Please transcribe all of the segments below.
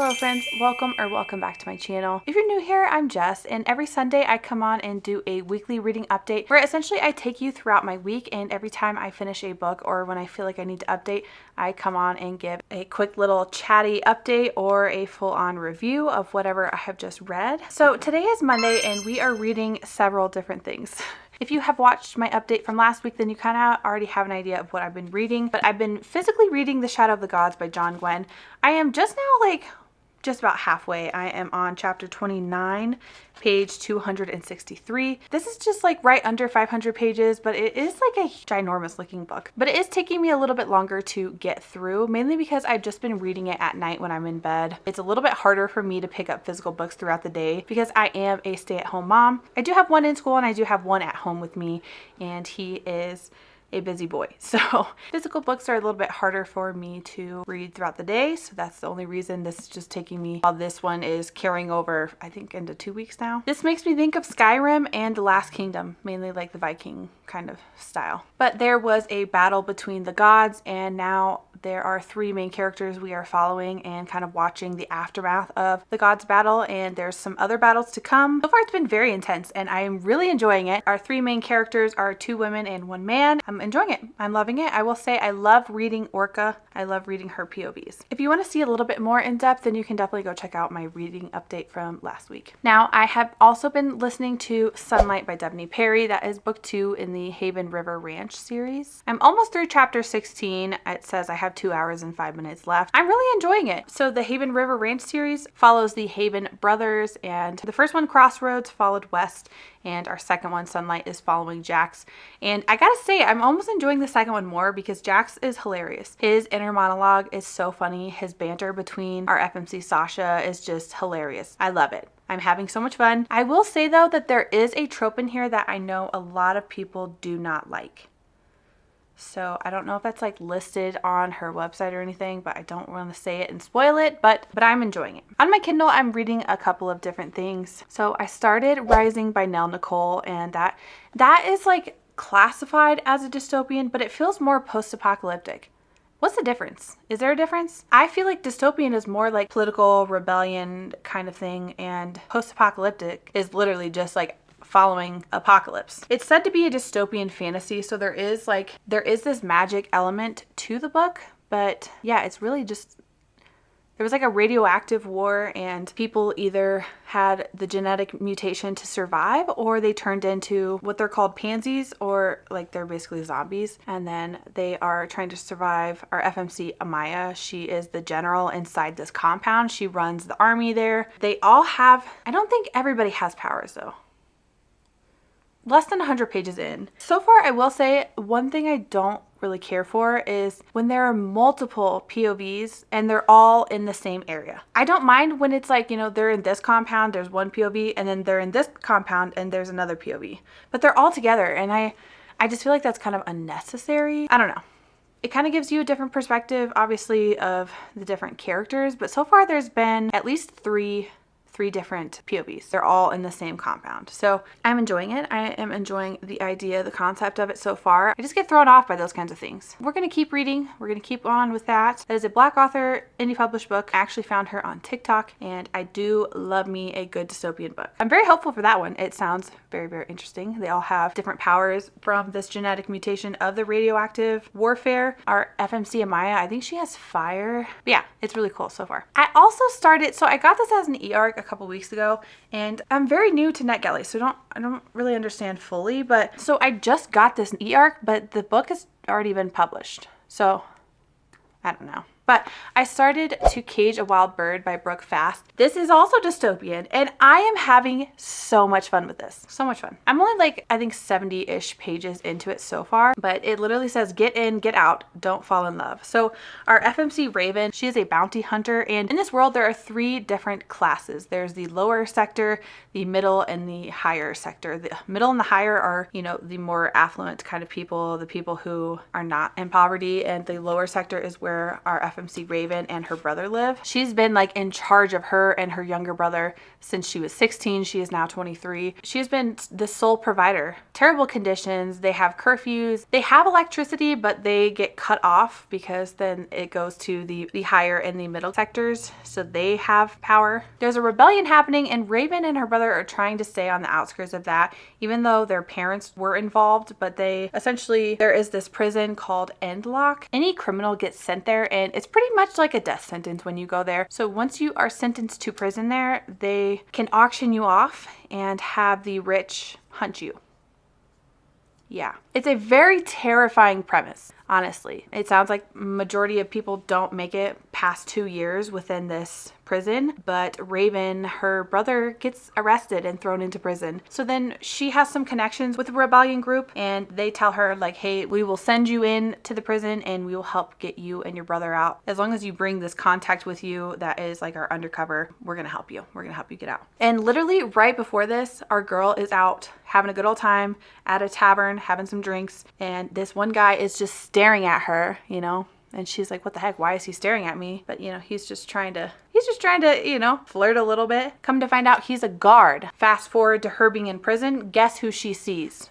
Hello friends, welcome back to my channel. If you're new here, I'm Jess, and every Sunday I come on and do a weekly reading update where essentially I take you throughout my week, and every time I finish a book or when I feel like I need to update, I come on and give a quick little chatty update or a full-on review of whatever I have just read. So today is Monday and we are reading several different things. If you have watched my update from last week, then you kind of already have an idea of what I've been reading, but I've been physically reading The Shadow of the Gods by John Gwynne. I am just now just about halfway. I am on chapter 29, page 263. This is just right under 500 pages, but it is a ginormous looking book. But it is taking me a little bit longer to get through, mainly because I've just been reading it at night when I'm in bed. It's a little bit harder for me to pick up physical books throughout the day because I am a stay-at-home mom. I do have one in school and I do have one at home with me, and he is a busy boy. So physical books are a little bit harder for me to read throughout the day. So that's the only reason this is just taking me, while this one is carrying over, I think, into 2 weeks now. This makes me think of Skyrim and The Last Kingdom, mainly like the Viking kind of style. But there was a battle between the gods, and now there are three main characters we are following and kind of watching the aftermath of the gods battle, and there's some other battles to come. So far it's been very intense and I am really enjoying it. Our three main characters are two women and one man. I'm enjoying it. I'm loving it. I will say I love reading Orca. I love reading her POVs. If you want to see a little bit more in depth, then you can definitely go check out my reading update from last week. Now, I have also been listening to Sunlight by Debney Perry. That is book 2 in the Haven River Ranch series. I'm almost through chapter 16. It says I have 2 hours and 5 minutes left. I'm really enjoying it. So the Haven River Ranch series follows the Haven brothers, and the first one, Crossroads, followed West, and our second one, Sunlight, is following Jax. And I gotta say, I'm almost enjoying the second one more because Jax is hilarious. His inner monologue is so funny. His banter between our FMC Sasha is just hilarious. I love it. I'm having so much fun. I will say though that there is a trope in here that I know a lot of people do not like. So I don't know if that's listed on her website or anything, but I don't want to say it and spoil it, but I'm enjoying it. On my Kindle, I'm reading a couple of different things. So I started Rising by Nell Nicole, and that is classified as a dystopian, but it feels more post-apocalyptic. What's the difference? Is there a difference? I feel like dystopian is more like political rebellion kind of thing, and post-apocalyptic is literally just following apocalypse. It's said to be a dystopian fantasy, so there is this magic element to the book, but yeah, it's really just, there was a radioactive war, and people either had the genetic mutation to survive, or they turned into what they're called pansies, or they're basically zombies, and then they are trying to survive. Our FMC Amaya, she is the general inside this compound. She runs the army there. They all have, I don't think everybody has powers though. Less than 100 pages in. So far, I will say one thing I don't really care for is when there are multiple POVs and they're all in the same area. I don't mind when it's they're in this compound, there's one POV, and then they're in this compound and there's another POV. But they're all together, and I just feel like that's kind of unnecessary. I don't know. It kind of gives you a different perspective, obviously, of the different characters, but so far there's been at least three different POVs. They're all in the same compound. So I'm enjoying it. I am enjoying the idea, the concept of it so far. I just get thrown off by those kinds of things. We're going to keep reading. We're going to keep on with that. That is a Black author, indie published book. I actually found her on TikTok, and I do love me a good dystopian book. I'm very hopeful for that one. It sounds very, very interesting. They all have different powers from this genetic mutation of the radioactive warfare. Our FMC Amaya, I think she has fire. But yeah, it's really cool so far. I also started, so I got this as an e-arc a couple weeks ago, and I'm very new to NetGalley, so I don't really understand fully, but so I just got this e-arc, but the book has already been published, so I don't know. But I started To Cage a Wild Bird by Brooke Fast. This is also dystopian, and I am having so much fun with this. So much fun. I'm only I think 70-ish pages into it so far, but it literally says get in, get out, don't fall in love. So our FMC Raven, she is a bounty hunter, and in this world there are 3 different classes. There's the lower sector, the middle, and the higher sector. The middle and the higher are, the more affluent kind of people, the people who are not in poverty, and the lower sector is where our FMC Raven and her brother live. She's been like in charge of her and her younger brother since she was 16. She is now 23. She's been the sole provider. Terrible conditions. They have curfews. They have electricity, but they get cut off because then it goes to the higher and the middle sectors. So they have power. There's a rebellion happening, and Raven and her brother are trying to stay on the outskirts of that, even though their parents were involved. But they essentially, there is this prison called Endlock. Any criminal gets sent there, and it's pretty much like a death sentence when you go there. So once you are sentenced to prison there, they can auction you off and have the rich hunt you. Yeah, it's a very terrifying premise, honestly. It sounds like majority of people don't make it past 2 years within this prison, but Raven, her brother, gets arrested and thrown into prison. So then she has some connections with the rebellion group, and they tell her like, hey, we will send you in to the prison and we will help get you and your brother out. As long as you bring this contact with you that is like our undercover, we're gonna help you. We're gonna help you get out. And literally right before this, our girl is out having a good old time at a tavern, having some drinks, and this one guy is just staring at her, you know, and she's like, what the heck? Why is he staring at me? But you know, he's just trying to, you know, flirt a little bit. Come to find out he's a guard. Fast forward to her being in prison. Guess who she sees?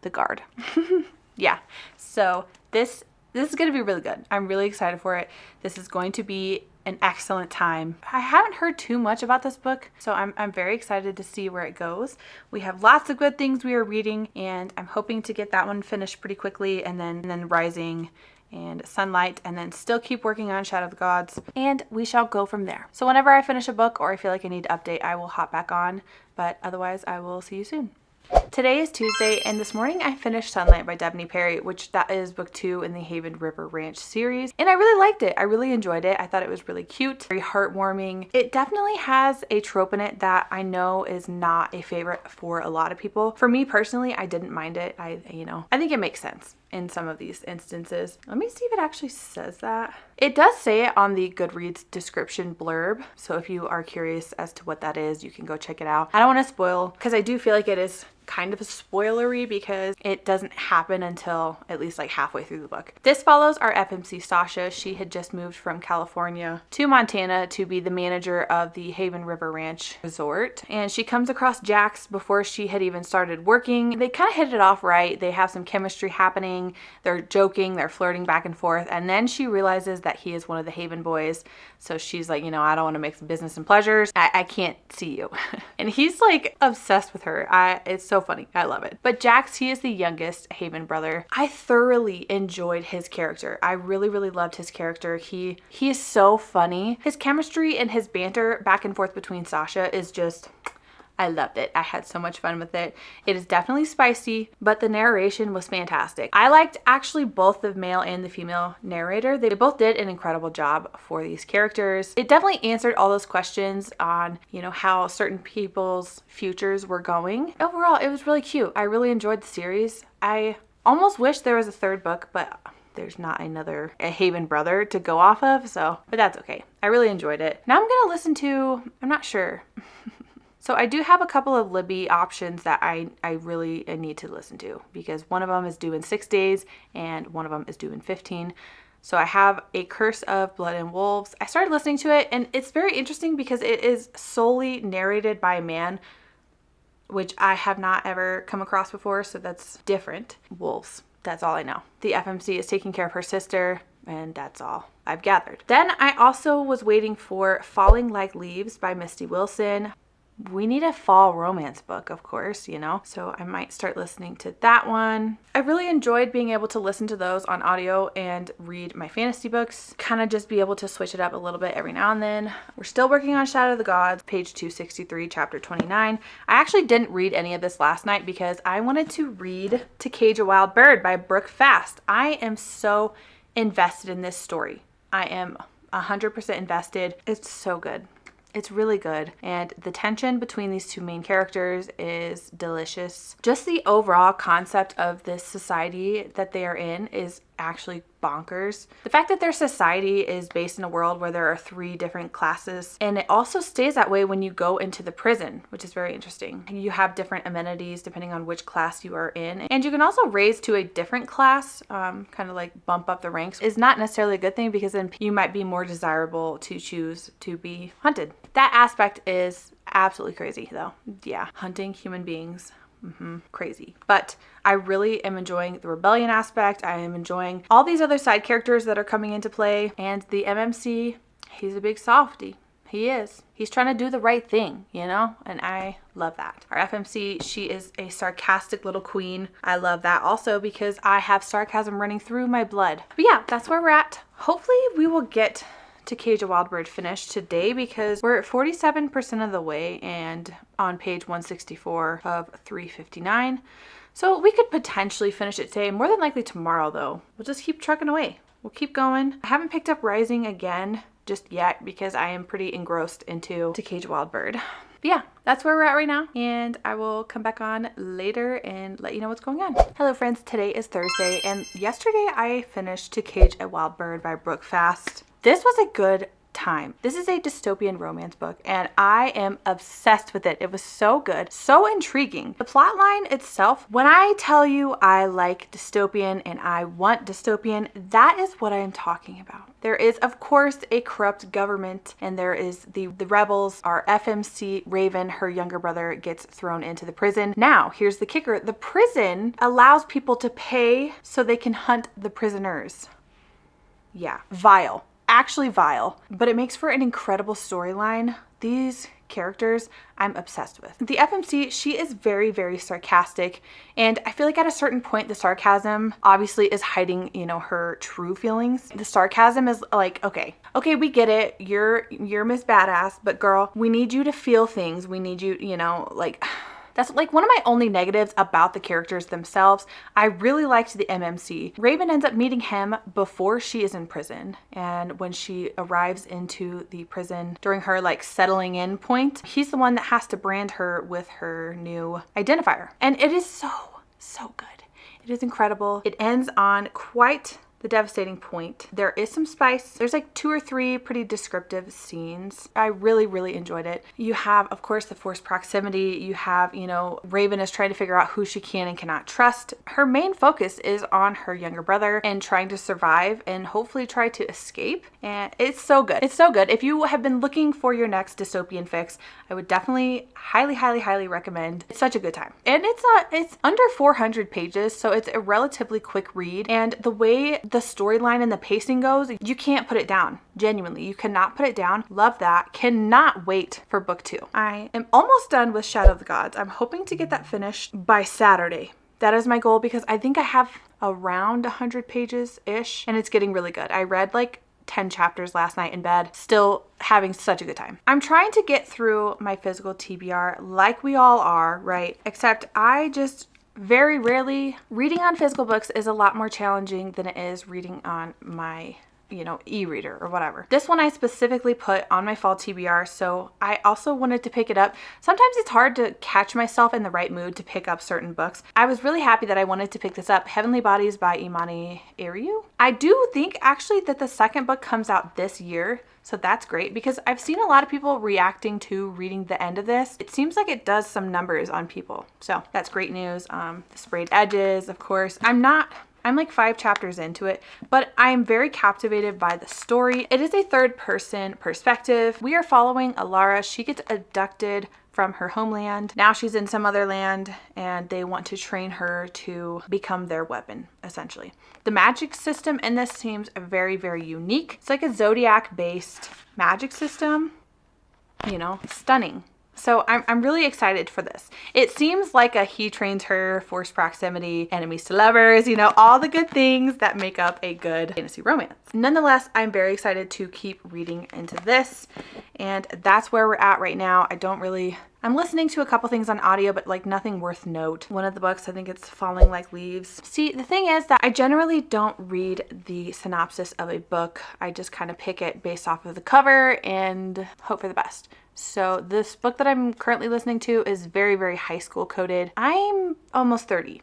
The guard. Yeah. So this is going to be really good. I'm really excited for it. This is going to be an excellent time. I haven't heard too much about this book, so I'm very excited to see where it goes. We have lots of good things we are reading, and I'm hoping to get that one finished pretty quickly, and then Rising and Sunlight, and then still keep working on Shadow of the Gods, and we shall go from there. So whenever I finish a book or I feel like I need to update, I will hop back on, but otherwise I will see you soon. Today is Tuesday, and this morning I finished Sunlight by Debney Perry, which that is book 2 in the Haven River Ranch series, and I really liked it. I really enjoyed it. I thought it was really cute, very heartwarming. It definitely has a trope in it that I know is not a favorite for a lot of people. For me personally, I didn't mind it. I think it makes sense in some of these instances. Let me see if it actually says that. It does say it on the Goodreads description blurb, so if you are curious as to what that is, you can go check it out. I don't want to spoil, because I do feel like it is kind of a spoilery because it doesn't happen until at least like halfway through the book. This follows our FMC Sasha. She had just moved from California to Montana to be the manager of the Haven River Ranch Resort, and she comes across Jax before she had even started working. They kind of hit it off right. They have some chemistry happening. They're joking, they're flirting back and forth, and then she realizes that he is one of the Haven boys. So she's like, I don't want to mix business and pleasures. I can't see you. And he's like obsessed with her. It's so funny. I love it. But Jax, he is the youngest Haven brother. I thoroughly enjoyed his character. I really, really loved his character. He is so funny. His chemistry and his banter back and forth between Sasha is just, I loved it. I had so much fun with it. It is definitely spicy, but the narration was fantastic. I liked actually both the male and the female narrator. They both did an incredible job for these characters. It definitely answered all those questions on, how certain people's futures were going. Overall, it was really cute. I really enjoyed the series. I almost wish there was a third book, but there's not a Haven brother to go off of, but that's okay. I really enjoyed it. Now I'm gonna listen to, I'm not sure. So I do have a couple of Libby options that I really need to listen to, because one of them is due in 6 days and one of them is due in 15. So I have A Curse of Blood and Wolves. I started listening to it, and it's very interesting because it is solely narrated by a man, which I have not ever come across before, so that's different. Wolves, that's all I know. The FMC is taking care of her sister, and that's all I've gathered. Then I also was waiting for Falling Like Leaves by Misty Wilson. We need a fall romance book, of course, so I might start listening to that one. I really enjoyed being able to listen to those on audio and read my fantasy books, kind of just be able to switch it up a little bit every now and then. We're still working on Shadow of the Gods, page 263, chapter 29. I actually didn't read any of this last night because I wanted to read To Cage a Wild Bird by Brooke Fast. I am so invested in this story. I am 100% invested. It's so good. It's really good, and the tension between these two main characters is delicious. Just the overall concept of this society that they are in is actually bonkers. The fact that their society is based in a world where there are 3 different classes, and it also stays that way when you go into the prison, which is very interesting. You have different amenities depending on which class you are in, and you can also raise to a different class, kind of like bump up the ranks. Is not necessarily a good thing because then you might be more desirable to choose to be hunted. That aspect is absolutely crazy though. Yeah, hunting human beings. Crazy. But I really am enjoying the rebellion aspect. I am enjoying all these other side characters that are coming into play. And the MMC, he's a big softie. He is. He's trying to do the right thing, you know? And I love that. Our FMC, she is a sarcastic little queen. I love that also because I have sarcasm running through my blood. But yeah, that's where we're at. Hopefully we will get to Cage a Wild Bird finished today because we're at 47% of the way and on page 164 of 359. So we could potentially finish it today, more than likely tomorrow though. We'll just keep trucking away. We'll keep going. I haven't picked up Rising again just yet because I am pretty engrossed into To Cage a Wild Bird. But yeah, that's where we're at right now, and I will come back on later and let you know what's going on. Hello friends, today is Thursday, and yesterday I finished To Cage a Wild Bird by Brooke Fast. This was a good time. This is a dystopian romance book and I am obsessed with it. It was so good, so intriguing. The plot line itself, when I tell you I like dystopian and I want dystopian, that is what I am talking about. There is of course a corrupt government and there is the rebels. Our FMC Raven, her younger brother, gets thrown into the prison. Now here's the kicker. The prison allows people to pay so they can hunt the prisoners. Yeah, vile. Actually vile, but it makes for an incredible storyline. These characters I'm obsessed with. The FMC, she is very, very sarcastic, and I feel like at a certain point the sarcasm obviously is hiding, you know, her true feelings. The sarcasm is like, okay, we get it. You're Miss Badass, but girl, we need you to feel things. We need you, you know, like that's like one of my only negatives about the characters themselves. I really liked the MMC. Raven ends up meeting him before she is in prison. And when she arrives into the prison during her like settling in point, he's the one that has to brand her with her new identifier. And it is so good. It is incredible. It ends on quite the devastating point. There is some spice. There's like 2 or 3 pretty descriptive scenes. I really, really enjoyed it. You have, of course, the forced proximity. You have, you know, Raven is trying to figure out who she can and cannot trust. Her main focus is on her younger brother and trying to survive and hopefully try to escape. And it's so good. It's so good. If you have been looking for your next dystopian fix, I would definitely highly recommend. It's such a good time. And it's under 400 pages, so it's a relatively quick read. And the way the storyline and the pacing goes, you can't put it down. Genuinely, you cannot put it down. Love that. Cannot wait for book 2. I am almost done with Shadow of the Gods. I'm hoping to get that finished by Saturday. That is my goal because I think I have around 100 pages-ish and it's getting really good. I read like 10 chapters last night in bed, still having such a good time. I'm trying to get through my physical TBR like we all are, right? Except I just very rarely, reading on physical books is a lot more challenging than it is reading on my, you know, e-reader or whatever. This one I specifically put on my fall TBR, so I also wanted to pick it up. Sometimes it's hard to catch myself in the right mood to pick up certain books. I was really happy that I wanted to pick this up, Heavenly Bodies by Imani Ariu. I do think actually that the second book comes out this year, so that's great because I've seen a lot of people reacting to reading the end of this. It seems like it does some numbers on people, so that's great news. The sprayed edges, of course. I'm like 5 chapters into it, but I am very captivated by the story. It is a third-person perspective. We are following Alara. She gets abducted from her homeland. Now she's in some other land and they want to train her to become their weapon, essentially. The magic system in this seems very, very unique. It's like a Zodiac-based magic system, you know, stunning. So I'm really excited for this. It seems like a he trains her, forced proximity, enemies to lovers, you know, all the good things that make up a good fantasy romance. Nonetheless, I'm very excited to keep reading into this, and that's where we're at right now. I'm listening to a couple things on audio, but like nothing worth note. One of the books, I think it's Falling Like Leaves. See, the thing is that I generally don't read the synopsis of a book. I just kind of pick it based off of the cover and hope for the best. So this book that I'm currently listening to is very, very high school coded. I'm almost 30.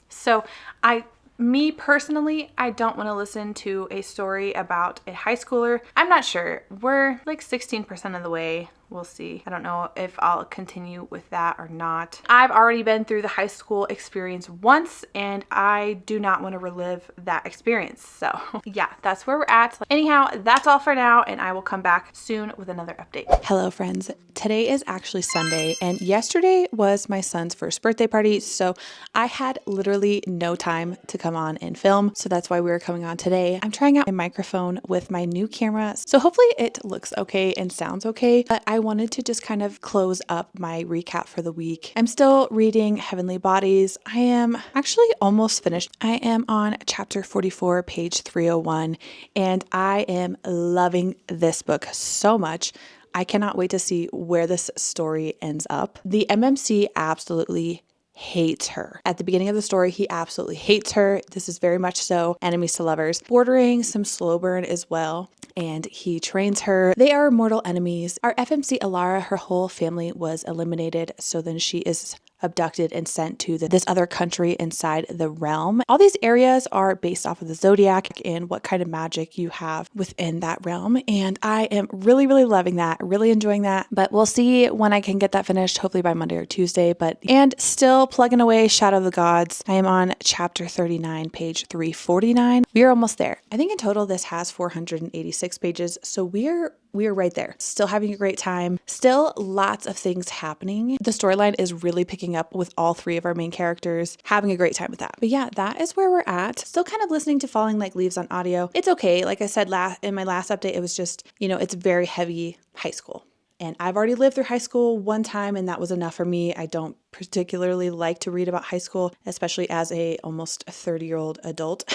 So I Me personally, I don't want to listen to a story about a high schooler. I'm not sure. We're like 16% of the way. We'll see. I don't know if I'll continue with that or not. I've already been through the high school experience once and I do not want to relive that experience. So yeah, that's where we're at. Anyhow, that's all for now and I will come back soon with another update. Hello friends. Today is actually Sunday and yesterday was my son's first birthday party. So I had literally no time to come on and film. So that's why we were coming on today. I'm trying out my microphone with my new camera. So hopefully it looks okay and sounds okay. But I wanted to just kind of close up my recap for the week. I'm still reading Heavenly Bodies. I am actually almost finished. I am on chapter 44, page 301, and I am loving this book so much. I cannot wait to see where this story ends up. The MMC absolutely hates her. At the beginning of the story, he absolutely hates her. This is very much so enemies to lovers, bordering some slow burn as well. And he trains her. They are mortal enemies. Our FMC Alara, her whole family was eliminated. So then she is abducted and sent to this other country inside the realm. All these areas are based off of the zodiac and what kind of magic you have within that realm. And I am really, really loving that, really enjoying that. But we'll see when I can get that finished, hopefully by Monday or Tuesday. And still plugging away Shadow of the Gods. I am on chapter 39, page 349. We are almost there. I think in total this has 486 pages. So we are right there. Still having a great time. Still lots of things happening. The storyline is really picking up with all three of our main characters. Having a great time with that. But yeah, that is where we're at. Still kind of listening to Falling Like Leaves on audio. It's okay. Like I said in my last update, it was just, it's very heavy high school. And I've already lived through high school one time and that was enough for me. I don't particularly like to read about high school, especially as a almost 30-year-old adult.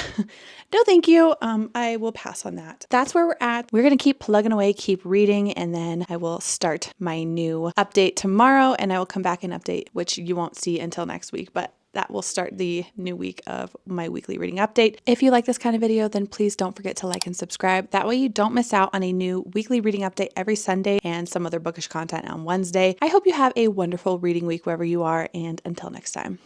No, thank you. I will pass on that. That's where we're at. We're going to keep plugging away, keep reading, and then I will start my new update tomorrow and I will come back and update, which you won't see until next week, but that will start the new week of my weekly reading update. If you like this kind of video, then please don't forget to like and subscribe. That way you don't miss out on a new weekly reading update every Sunday and some other bookish content on Wednesday. I hope you have a wonderful reading week wherever you are, and until next time.